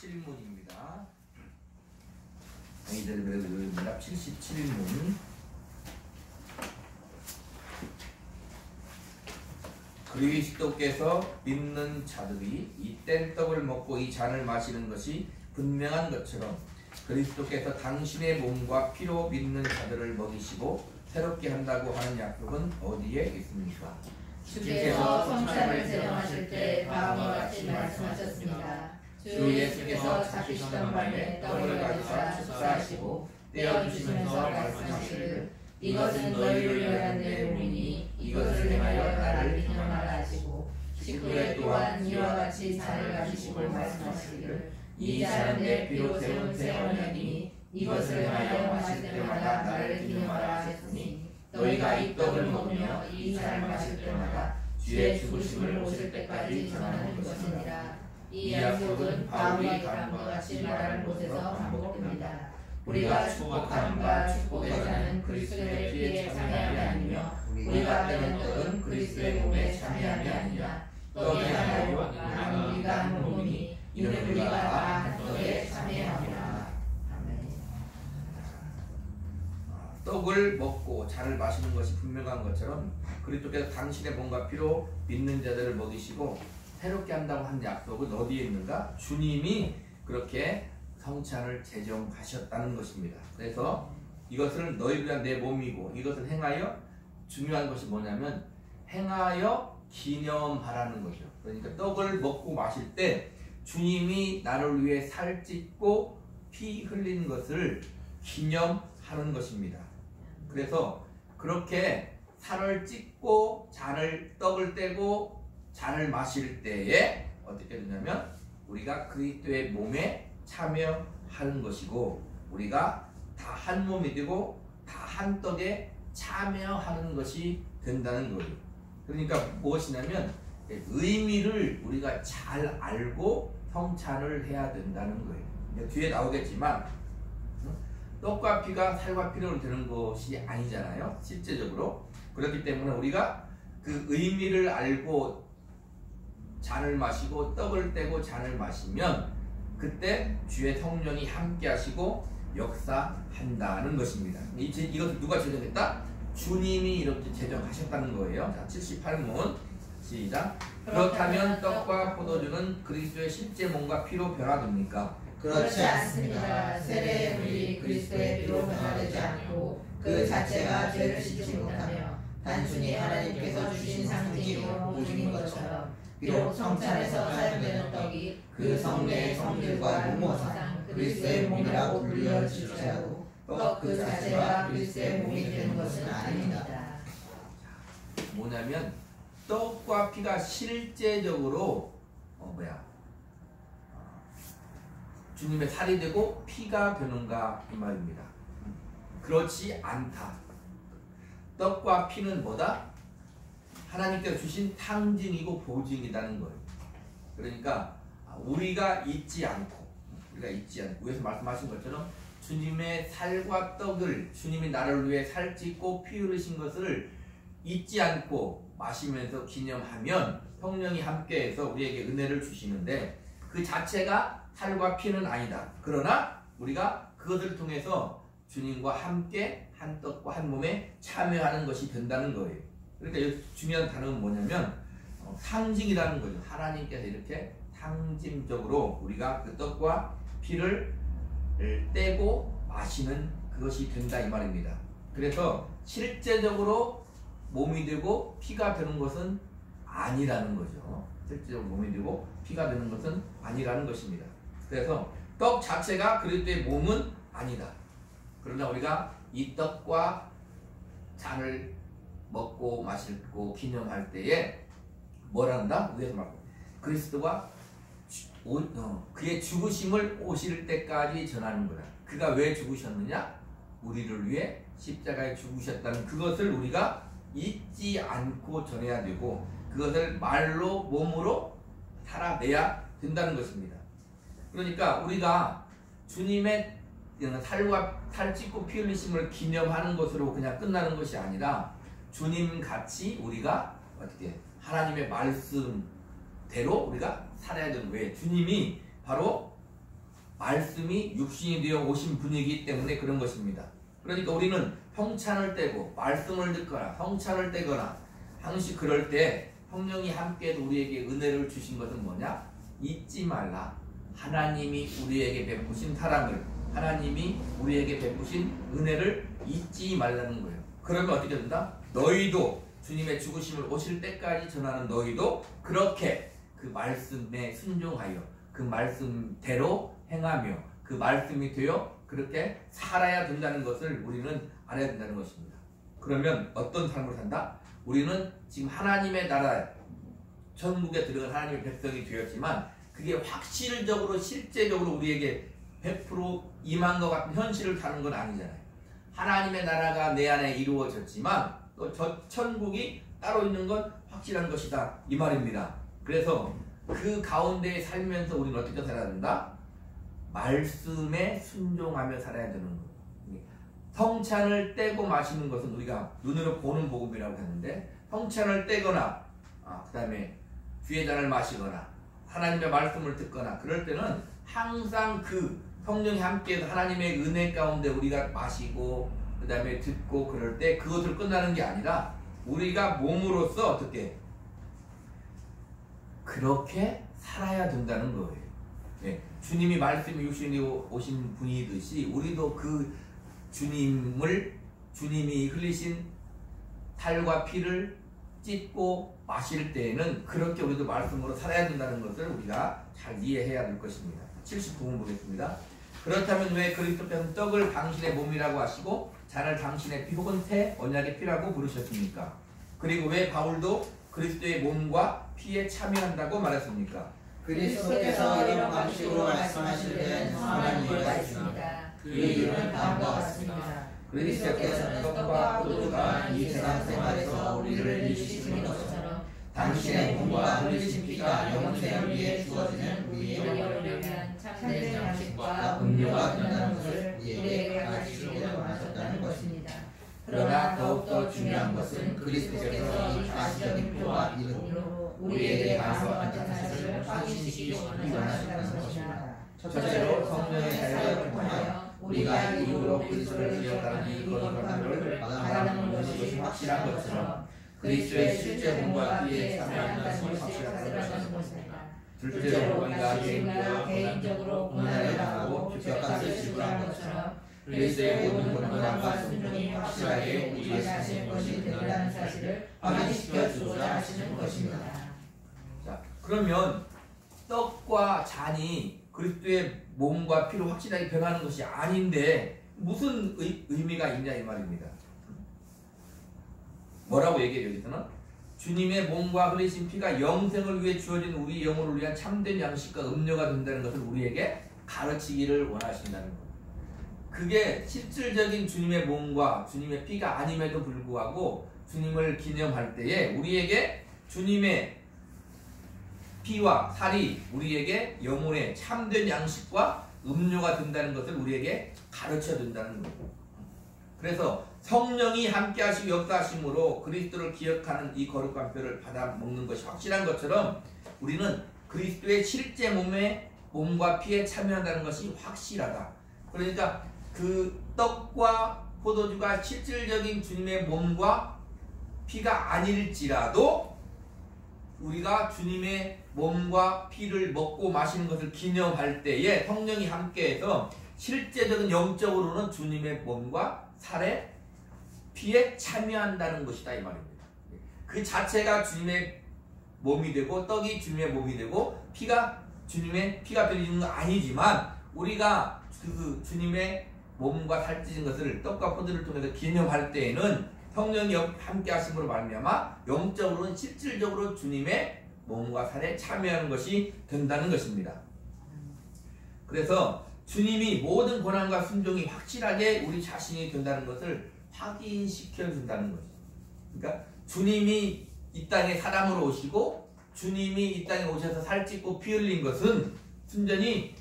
77문입니다. 아이들의 77문. 그리스도께서 믿는 자들이 이 뗀떡을 먹고 이 잔을 마시는 것이 분명한 것처럼 그리스도께서 당신의 몸과 피로 믿는 자들을 먹이시고 새롭게 한다고 하는 약속은 어디에 있습니까? 주께서 성찬을 제정하실 때 다음과 같이 말씀하셨습니다. 주 예수께서 잡히시던 밤에 떡을 가져다 축사하시고 떼어주시면서 말씀하시기를 이것은 너희를 위한 내 몸이니 이것을 행하여 나를 기념하라 하시고 19회 또한 이와 같이 잔을 가지시고 말씀하시기를 이 잔은 내 피로 세운 새 언약이니 이것을 행하여 마실 때마다 나를 기념하라 하셨으니 너희가 이 떡을 먹으며 이 잔을 마실 때마다 주의 죽으심을 오실 때까지 전하는 것이니라. 이 약속은 바울이 다음과 같이 말하는 곳에서 반복됩니다. 우리가 축복함과 축복의 잔은 그리스도의 피에 참여함이 아니며 우리가 떼는 떡은 그리스도의 몸에 참여함이 아니라 떡이 하나요 한 우리가 한 몸이니 이는 우리가 다 한 떡에 참여하노라. 아멘. 떡을 먹고 잔을 마시는 것이 분명한 것처럼 그리스도께서 당신의 몸과 피로 믿는 자들을 먹이시고 새롭게 한다고 한 약속은 어디에 있는가? 주님이 그렇게 성찬을 제정하셨다는 것입니다. 그래서 이것을 너희를 위한 내 몸이고 이것을 행하여 중요한 것이 뭐냐면 행하여 기념하라는 거죠. 그러니까 떡을 먹고 마실 때 주님이 나를 위해 살 찢고 피 흘린 것을 기념하는 것입니다. 그래서 그렇게 살을 찢고 떡을 떼고 잔을 마실 때에 어떻게 되냐면 우리가 그리스도의 몸에 참여하는 것이고 우리가 다 한 몸이 되고 다 한 떡에 참여하는 것이 된다는 거예요. 그러니까 무엇이냐면 의미를 우리가 잘 알고 성찬을 해야 된다는 거예요. 뒤에 나오겠지만 떡과 피가 살과 피로 되는 것이 아니잖아요. 실제적으로. 그렇기 때문에 우리가 그 의미를 알고 잔을 마시고 떡을 떼고 잔을 마시면 그때 주의 성령이 함께 하시고 역사한다는 것입니다. 이것을 누가 제정했다? 주님이 이렇게 제정하셨다는 거예요. 자, 78문 시작. 그렇다면 떡과 포도주는 그리스도의 실제 몸과 피로 변화됩니까? 그렇지 않습니다. 세례의 물이 그리스도의 피로 변화되지 않고 그 자체가 죄를 씻지 못하며 단순히 하나님께서 주신 상징이요 보증인 것처럼 비록 성찬에서 사용되는 떡이 그 성례의 성질과 모모상 그리스도의 몸이라고 불려질지라도 떡 그 자체가 그리스도의 몸이 되는 것은 아닙니다. 뭐냐면 떡과 피가 실제적으로 주님의 살이 되고 피가 되는가 이 말입니다. 그렇지 않다. 떡과 피는 뭐다? 하나님께서 주신 상징이고 보증이라는 거예요. 그러니까 우리가 잊지 않고 위에서 말씀하신 것처럼 주님의 살과 떡을 주님이 나를 위해 살찢고 피 흘리신 것을 잊지 않고 마시면서 기념하면 성령이 함께해서 우리에게 은혜를 주시는데 그 자체가 살과 피는 아니다. 그러나 우리가 그것을 통해서 주님과 함께 한 떡과 한 몸에 참여하는 것이 된다는 거예요. 그러니까 중요한 단어는 뭐냐면 상징이라는 거죠. 하나님께서 이렇게 상징적으로 우리가 그 떡과 피를 떼고 마시는 그것이 된다 이 말입니다. 그래서 실제적으로 몸이 되고 피가 되는 것은 아니라는 거죠. 실제적으로 몸이 되고 피가 되는 것은 아니라는 것입니다. 그래서 떡 자체가 그리스도의 몸은 아니다. 그러나 우리가 이 떡과 잔을 먹고 마시고 기념할 때에 뭘 한다? 위에서 말합니다. 그리스도가 그의 죽으심을 오실 때까지 전하는 거다. 그가 왜 죽으셨느냐? 우리를 위해 십자가에 죽으셨다는 그것을 우리가 잊지 않고 전해야 되고 그것을 말로 몸으로 살아내야 된다는 것입니다. 그러니까 우리가 주님의 살 찢고 피 흘리심을 기념하는 것으로 그냥 끝나는 것이 아니라 주님 같이 우리가 어떻게 하나님의 말씀대로 우리가 살아야 되는 거예요. 주님이 바로 말씀이 육신이 되어 오신 분이기 때문에 그런 것입니다. 그러니까 우리는 성찬을 떼고 말씀을 듣거나 성찬을 떼거나 항시 그럴 때 성령이 함께해서 우리에게 은혜를 주신 것은 뭐냐? 잊지 말라. 하나님이 우리에게 베푸신 사랑을, 하나님이 우리에게 베푸신 은혜를 잊지 말라는 거예요. 그러면 어떻게 된다? 너희도 주님의 죽으심을 오실 때까지 전하는 너희도 그렇게 그 말씀에 순종하여 그 말씀대로 행하며 그 말씀이 되어 그렇게 살아야 된다는 것을 우리는 알아야 된다는 것입니다. 그러면 어떤 삶을 산다? 우리는 지금 하나님의 나라 천국에 들어간 하나님의 백성이 되었지만 그게 확실적으로 실제적으로 우리에게 100% 임한 것 같은 현실을 사는 건 아니잖아요. 하나님의 나라가 내 안에 이루어졌지만 또 저 천국이 따로 있는 건 확실한 것이다 이 말입니다. 그래서 그 가운데 살면서 우리는 어떻게 살아야 된다? 말씀에 순종하며 살아야 되는 거예요. 성찬을 떼고 마시는 것은 우리가 눈으로 보는 복음이라고 했는데 성찬을 떼거나 그 다음에 주의 잔을 마시거나 하나님의 말씀을 듣거나 그럴 때는 항상 그 성령이 함께해서 하나님의 은혜 가운데 우리가 마시고 그 다음에 듣고 그럴 때 그것을 끝나는 게 아니라 우리가 몸으로서 어떻게 그렇게 살아야 된다는 거예요. 예, 주님이 말씀이 육신이 오신 분이듯이 우리도 그 주님이 흘리신 살과 피를 찢고 마실 때에는 그렇게 우리도 말씀으로 살아야 된다는 것을 우리가 잘 이해해야 될 것입니다. 79번 보겠습니다. 그렇다면 왜 그리스도께서는 떡을 당신의 몸이라고 하시고 잔을 당신의 피 혹은 새 언약의 피라고 부르셨습니까? 그리고 왜 바울도 그리스도의 몸과 피에 참여한다고 말했습니까? 그리스도께서 이런 방식으로 말씀하실 때는 선한 이유가 있습니다. 그 이유는 다음과 같습니다. 그리스도께서는 떡과 포도주가 이 세상 생활에서 우리를 이기시는 것처럼 당신의 몸과 흘리신 피가 영생을 위해 주어지는 우리의 영혼을 위한 참된 양식과 음료가 된다는 것을 우리에게 가르치기를 원하셨다는 것입니다. 그러나 더욱더 중요한 것은 그리스도께서 이 가시적인 표와 이름으로 우리에게 말씀과 같은 사실을 확인시키기 원하셨다는 것입니다. 첫째로 성령의 사역을 통하여 우리가 이후로 그리스도를 기억하는 이 거룩한 표를 받아먹는 것이 확실한 것처럼 그리스도의 실제 몸과 피에 참여한다는 것이 확실하다는 것입니다. 둘째로 우리가 개인적으로 고난을 당하고 핍박을 지불한 것처럼 그리스도의 모든 고난과 순종이 확실하게 우리 자신의 것이 된다는 사실을 확인시켜 주고자 하시는 것입니다. 자, 그러면 떡과 잔이 그리스도의 몸과 피로 확실하게 변하는 것이 아닌데 무슨 의미가 있냐 이 말입니다. 뭐라고 얘기해요? 여기서는 주님의 몸과 흘리신 피가 영생을 위해 주어진 우리 영혼을 위한 참된 양식과 음료가 된다는 것을 우리에게 가르치기를 원하신다는 것. 그게 실질적인 주님의 몸과 주님의 피가 아님에도 불구하고 주님을 기념할 때에 우리에게 주님의 피와 살이 우리에게 영혼의 참된 양식과 음료가 된다는 것을 우리에게 가르쳐 준다는 거고. 그래서 성령이 함께 하시고 역사하심으로 그리스도를 기억하는 이 거룩한 뼈를 받아 먹는 것이 확실한 것처럼 우리는 그리스도의 실제 몸과 피에 참여한다는 것이 확실하다. 그러니까 그 떡과 포도주가 실질적인 주님의 몸과 피가 아닐지라도 우리가 주님의 몸과 피를 먹고 마시는 것을 기념할 때에 성령이 함께해서 실제적인 영적으로는 주님의 몸과 살에 피에 참여한다는 것이다 이 말입니다. 그 자체가 주님의 몸이 되고 떡이 주님의 몸이 되고 피가 주님의 피가 되는 건 아니지만 우리가 그 주님의 몸과 살 찢은 것을 떡과 포도를 통해서 기념할 때에는 성령이 함께 하심으로 말미암아 영적으로는 실질적으로 주님의 몸과 살에 참여하는 것이 된다는 것입니다. 그래서 주님이 모든 고난과 순종이 확실하게 우리 자신이 된다는 것을 확인시켜 준다는 거죠. 그러니까 주님이 이 땅에 사람으로 오시고 주님이 이 땅에 오셔서 살찌고 피 흘린 것은 순전히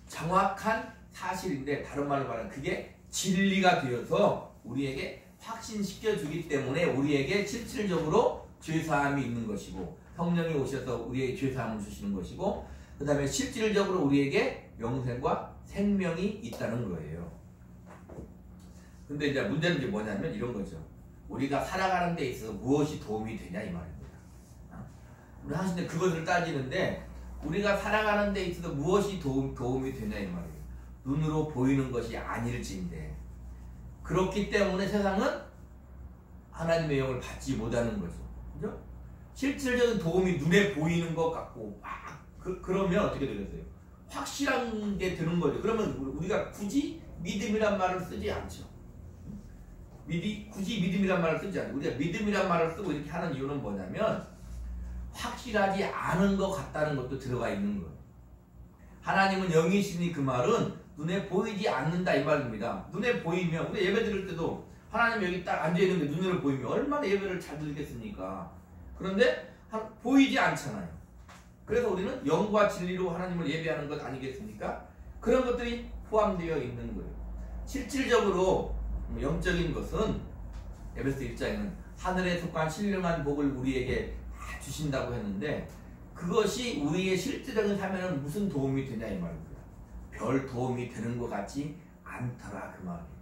정확한 사실인데 다른 말로 말하면 그게 진리가 되어서 우리에게 확신시켜 주기 때문에 우리에게 실질적으로 죄사함이 있는 것이고 성령이 오셔서 우리에게 죄사함을 주시는 것이고 그 다음에 실질적으로 우리에게 영생과 생명이 있다는 거예요. 근데 이제 문제는 이제 뭐냐면 이런 거죠. 우리가 살아가는 데 있어서 무엇이 도움이 되냐 이 말입니다. 우리 하시는데 그것을 따지는데 우리가 살아가는 데 있어서 무엇이 도움이 되냐 이 말이에요. 눈으로 보이는 것이 아닐지인데 그렇기 때문에 세상은 하나님의 영을 받지 못하는 거죠. 그죠? 실질적인 도움이 눈에 보이는 것 같고 그러면 어떻게 되겠어요? 확실한 게 드는 거죠. 그러면 우리가 굳이 믿음이란 말을 쓰지 않죠. 굳이 믿음이란 말을 쓰지 않죠. 우리가 믿음이란 말을 쓰고 이렇게 하는 이유는 뭐냐면 확실하지 않은 것 같다는 것도 들어가 있는 거예요. 하나님은 영이시니 그 말은 눈에 보이지 않는다 이 말입니다. 눈에 보이면 우리 예배 드릴 때도 하나님 여기 딱 앉아있는데 눈으로 보이면 얼마나 예배를 잘 드리겠습니까? 그런데 보이지 않잖아요. 그래서 우리는 영과 진리로 하나님을 예배하는 것 아니겠습니까? 그런 것들이 포함되어 있는 거예요. 실질적으로 영적인 것은 에베소 1장에는 하늘에 속한 신령한 복을 우리에게 주신다고 했는데 그것이 우리의 실질적인 삶에는 무슨 도움이 되냐 이 말입니다. 별 도움이 되는 것 같지 않더라 그 말이에요.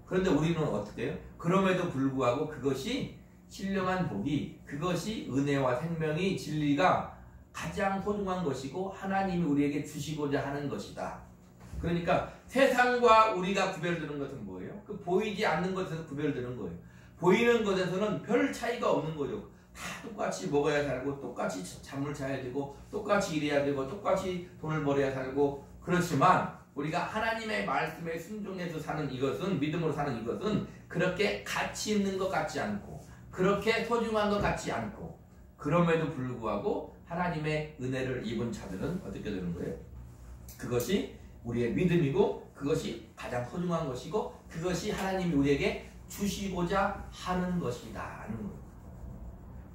그런데 우리는 어떻게 해요? 그럼에도 불구하고 그것이 신령한 복이 그것이 은혜와 생명이 진리가 가장 소중한 것이고 하나님이 우리에게 주시고자 하는 것이다. 그러니까 세상과 우리가 구별되는 것은 뭐예요? 그 보이지 않는 것에서 구별되는 거예요. 보이는 것에서는 별 차이가 없는 거죠. 다 똑같이 먹어야 살고 똑같이 잠을 자야 되고 똑같이 일해야 되고 똑같이 돈을 벌어야 살고 그렇지만 우리가 하나님의 말씀에 순종해서 사는 이것은 믿음으로 사는 이것은 그렇게 가치 있는 것 같지 않고 그렇게 소중한 것 같지 않고 그럼에도 불구하고 하나님의 은혜를 입은 자들은 어떻게 되는 거예요? 그것이 우리의 믿음이고 그것이 가장 소중한 것이고 그것이 하나님이 우리에게 주시고자 하는 것이다 하는 거예요.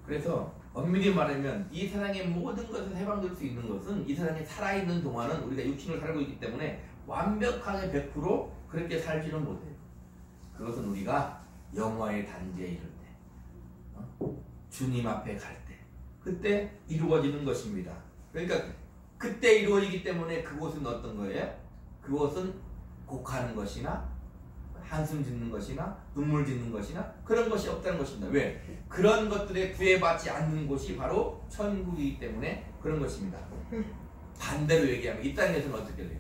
그래서 엄밀히 말하면 이 세상의 모든 것을 해방될 수 있는 것은 이 세상에 살아있는 동안은 우리가 육신을 살고 있기 때문에 완벽하게 100% 그렇게 살지는 못해요. 그것은 우리가 영화의 단계에 이를 때 주님 앞에 갈 때 그때 이루어지는 것입니다. 그러니까 그때 이루어지기 때문에 그곳은 어떤 거예요? 그곳은 곡하는 것이나 한숨 짓는 것이나 눈물 짓는 것이나 그런 것이 없다는 것입니다. 왜? 그런 것들에 구애받지 않는 곳이 바로 천국이기 때문에 그런 것입니다. 반대로 얘기하면 이 땅에서는 어떻게 돼요?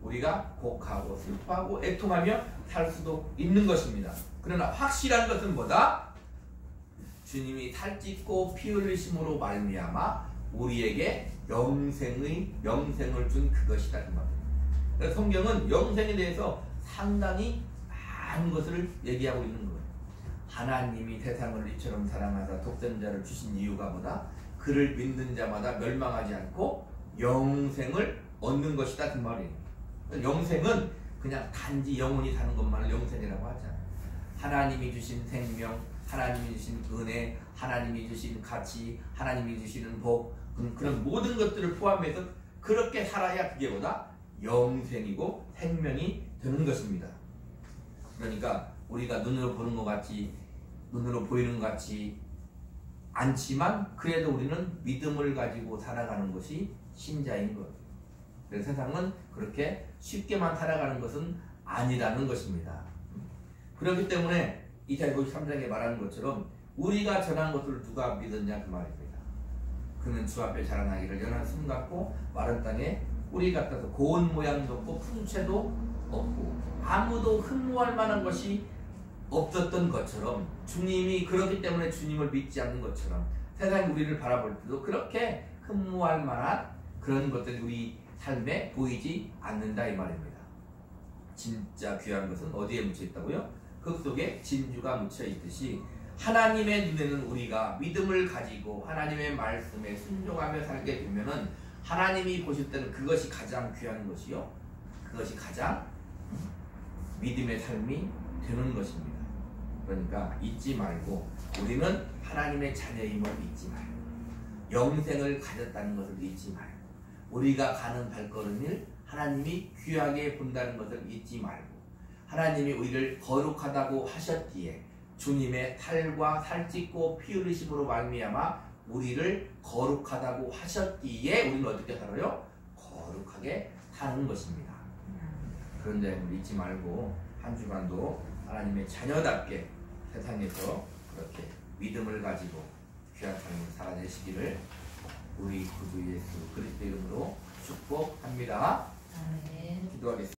우리가 곡하고 슬퍼하고 애통하며 살 수도 있는 것입니다. 그러나 확실한 것은 뭐다? 주님이 살찢고 피 흘리심으로 말미암아 우리에게 영생을 준 그것이다 그 말입니다. 그래서 성경은 영생에 대해서 상당히 많은 것을 얘기하고 있는 거예요. 하나님이 세상을 이처럼 사랑하사 독생자를 주신 이유가 뭐다? 그를 믿는 자마다 멸망하지 않고 영생을 얻는 것이다 그 말이에요. 영생은 그냥 단지 영원히 사는 것만을 영생이라고 하잖아요. 하나님이 주신 생명, 하나님이 주신 은혜, 하나님이 주신 가치, 하나님이 주시는 복 그런 모든 것들을 포함해서 그렇게 살아야 그게 뭐다? 영생이고 생명이 되는 것입니다. 그러니까 우리가 눈으로 보는 것 같이 눈으로 보이는 것 같지 않지만 그래도 우리는 믿음을 가지고 살아가는 것이 신자인 거예요. 그래서 세상은 그렇게 쉽게만 살아가는 것은 아니라는 것입니다. 그렇기 때문에 이사야 53장에 말하는 것처럼 우리가 전한 것을 누가 믿었냐 그 말입니다. 그는 주 앞에 자라나기를 연한 숨 같고 마른 땅에 뿌리 같아서 고운 모양도 없고 풍채도 없고 아무도 흠모할 만한 것이 없었던 것처럼 주님이 그렇기 때문에 주님을 믿지 않는 것처럼 세상이 우리를 바라볼 때도 그렇게 흠모할 만한 그런 것들이 우리 삶에 보이지 않는다 이 말입니다. 진짜 귀한 것은 어디에 묻혀 있다고요? 그 속에 진주가 묻혀 있듯이 하나님의 눈에는 우리가 믿음을 가지고 하나님의 말씀에 순종하며 살게 되면은 하나님이 보실 때는 그것이 가장 귀한 것이요 그것이 가장 믿음의 삶이 되는 것입니다. 그러니까 잊지 말고 우리는 하나님의 자녀임을 잊지 말고 영생을 가졌다는 것을 잊지 말고 우리가 가는 발걸음을 하나님이 귀하게 본다는 것을 잊지 말고 하나님이 우리를 거룩하다고 하셨기에 주님의 살과 살찢고 피 흘리심으로 말미암아 우리를 거룩하다고 하셨기에 우리는 어떻게 살아요? 거룩하게 사는 것입니다. 그런데 우리 잊지 말고 한 주간도 하나님의 자녀답게 세상에서 그렇게 믿음을 가지고 귀한 삶을 살아내시기를 우리 구주 예수 그리스도 이름으로 축복합니다. 아멘. 기도하겠습니다.